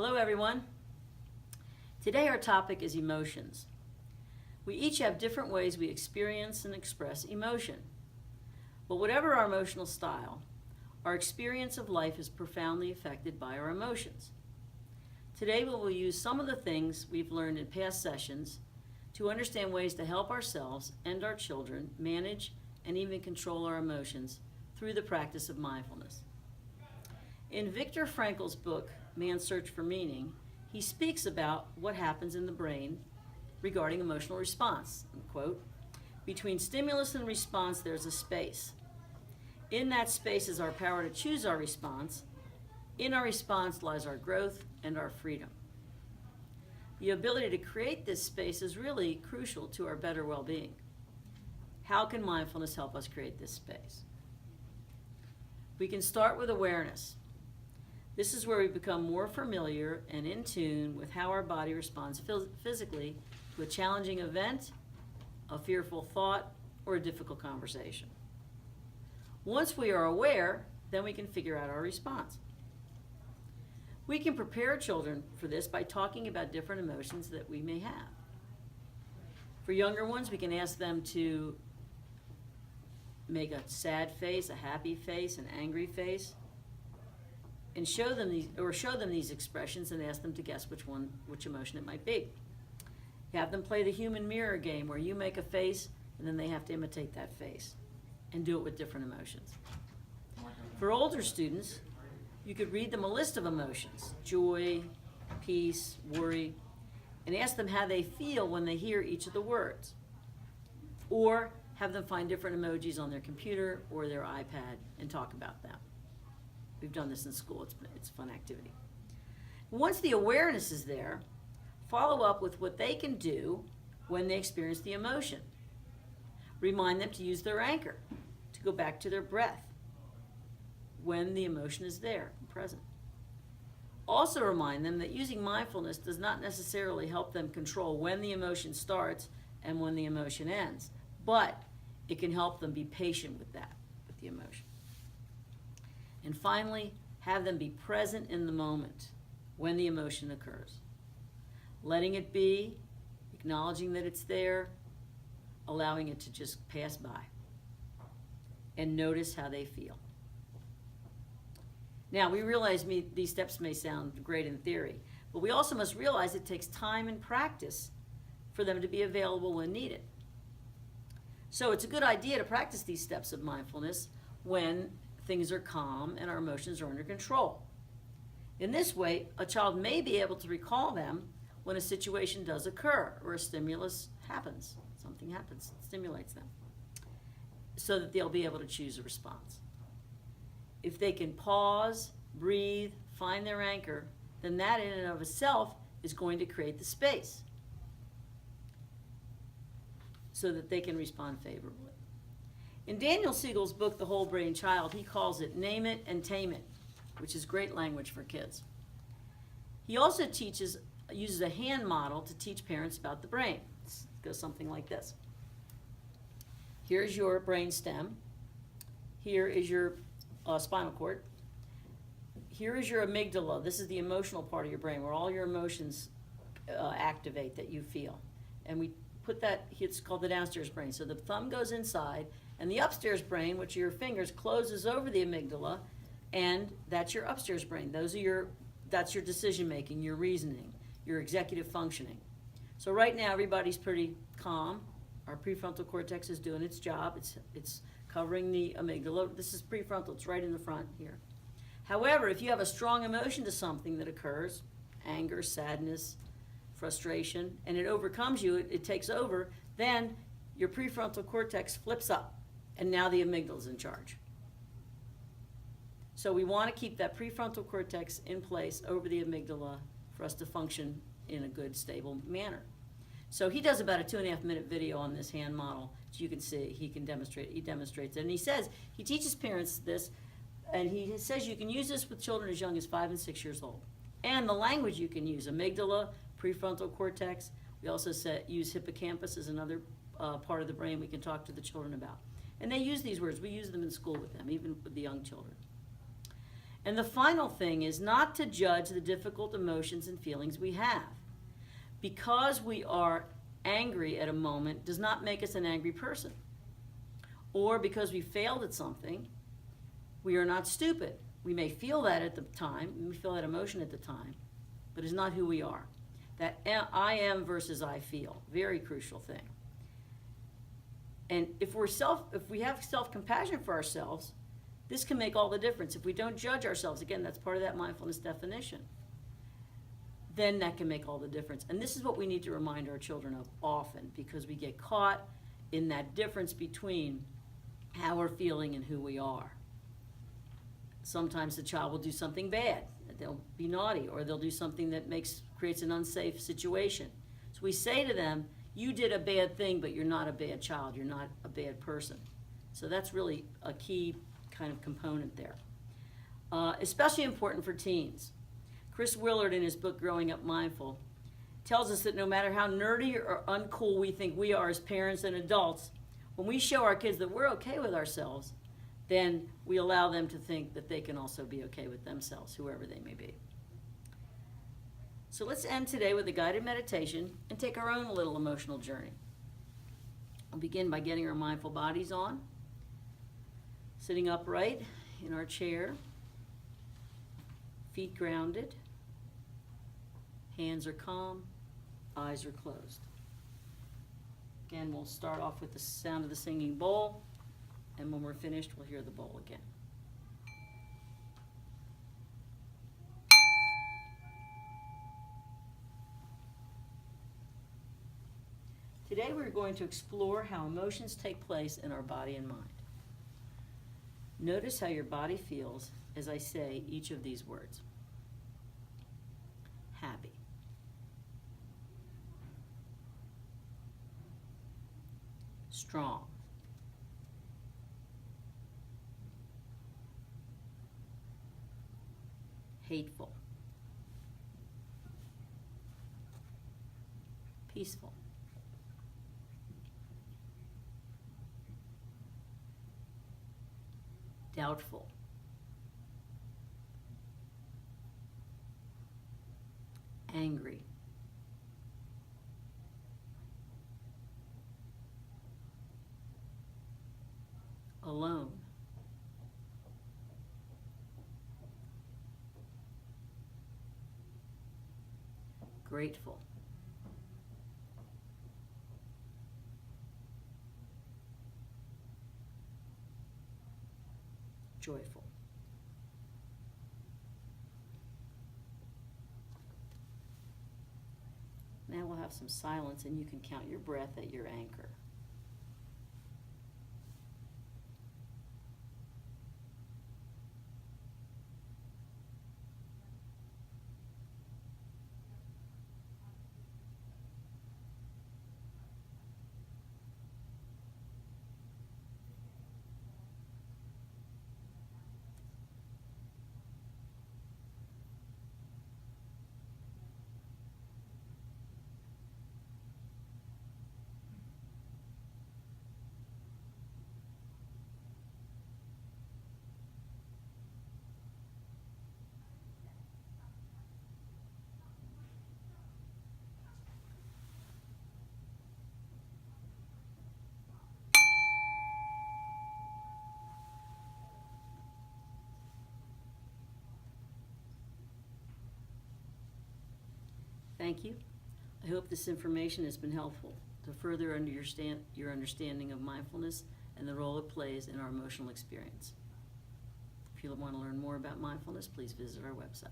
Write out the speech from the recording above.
Hello everyone. Today our topic is emotions. We each have different ways we experience and express emotion. But whatever our emotional style, our experience of life is profoundly affected by our emotions. Today we will use some of the things we've learned in past sessions to understand ways to help ourselves and our children manage and even control our emotions through the practice of mindfulness. In Viktor Frankl's book, Man's Search for Meaning, he speaks about what happens in the brain regarding emotional response. Quote, "Between stimulus and response, there's a space. In that space is our power to choose our response. In our response lies our growth and our freedom." The ability to create this space is really crucial to our better well-being. How can mindfulness help us create this space? We can start with awareness. This is where we become more familiar and in tune with how our body responds physically to a challenging event, a fearful thought, or a difficult conversation. Once we are aware, then we can figure out our response. We can prepare children for this by talking about different emotions that we may have. For younger ones, we can ask them to make a sad face, a happy face, an angry face, and show them these expressions and ask them to guess which emotion it might be. You have them play the human mirror game where you make a face and then they have to imitate that face and do it with different emotions. For older students, you could read them a list of emotions, joy, peace, worry, and ask them how they feel when they hear each of the words. Or have them find different emojis on their computer or their iPad and talk about them. We've done this in school. It's a fun activity. Once the awareness is there, follow up with what they can do when they experience the emotion. Remind them to use their anchor, to go back to their breath when the emotion is there and present. Also remind them that using mindfulness does not necessarily help them control when the emotion starts and when the emotion ends, but it can help them be patient with the emotion. And finally, have them be present in the moment when the emotion occurs. Letting it be, acknowledging that it's there, allowing it to just pass by. And notice how they feel. Now, we realize these steps may sound great in theory, but we also must realize it takes time and practice for them to be available when needed. So it's a good idea to practice these steps of mindfulness when things are calm and our emotions are under control. In this way, a child may be able to recall them when a situation does occur or a stimulus happens. Something happens, stimulates them, so that they'll be able to choose a response. If they can pause, breathe, find their anchor, then that in and of itself is going to create the space so that they can respond favorably. In Daniel Siegel's book, The Whole Brain Child, he calls it Name It and Tame It, which is great language for kids. He also uses a hand model to teach parents about the brain. It goes something like this. Here's your brain stem. Here is your spinal cord. Here is your amygdala. This is the emotional part of your brain where all your emotions activate that you feel. And we put that, it's called the downstairs brain. So the thumb goes inside, and the upstairs brain, which are your fingers, closes over the amygdala, and that's your upstairs brain. That's your decision making, your reasoning, your executive functioning. So right now everybody's pretty calm. Our prefrontal cortex is doing its job. It's covering the amygdala. This is prefrontal, it's right in the front here. However, if you have a strong emotion to something that occurs, anger, sadness, frustration, and it overcomes you, it takes over, then your prefrontal cortex flips up, and now the amygdala is in charge. So we want to keep that prefrontal cortex in place over the amygdala for us to function in a good, stable manner. So he does about a 2.5 minute video on this hand model, so you can see, he demonstrates it. And he says, he teaches parents this, and he says you can use this with children as young as 5 and 6 years old. And the language you can use, amygdala, prefrontal cortex. We also use hippocampus as another part of the brain we can talk to the children about. And they use these words. We use them in school with them, even with the young children. And the final thing is not to judge the difficult emotions and feelings we have. Because we are angry at a moment does not make us an angry person. Or because we failed at something, we are not stupid. We may feel that at the time, we feel that emotion at the time, but it's not who we are. That I am versus I feel, very crucial thing. And if we have self-compassion for ourselves, this can make all the difference. If we don't judge ourselves, again, that's part of that mindfulness definition, then that can make all the difference. And this is what we need to remind our children of often, because we get caught in that difference between how we're feeling and who we are. Sometimes the child will do something bad. They'll be naughty, or they'll do something that creates an unsafe situation. So we say to them, you did a bad thing, but you're not a bad child. You're not a bad person. So that's really a key kind of component there. Especially important for teens. Chris Willard, in his book, Growing Up Mindful, tells us that no matter how nerdy or uncool we think we are as parents and adults, when we show our kids that we're okay with ourselves, then we allow them to think that they can also be okay with themselves, whoever they may be. So let's end today with a guided meditation and take our own little emotional journey. We'll begin by getting our mindful bodies on, sitting upright in our chair, feet grounded, hands are calm, eyes are closed. Again, we'll start off with the sound of the singing bowl, and when we're finished, we'll hear the bowl again. Today we're going to explore how emotions take place in our body and mind. Notice how your body feels as I say each of these words. Happy. Strong. Hateful. Peaceful. Doubtful. Angry. Alone. Grateful. Joyful. Now we'll have some silence and you can count your breath at your anchor. Thank you. I hope this information has been helpful to further understand your understanding of mindfulness and the role it plays in our emotional experience. If you want to learn more about mindfulness, please visit our website.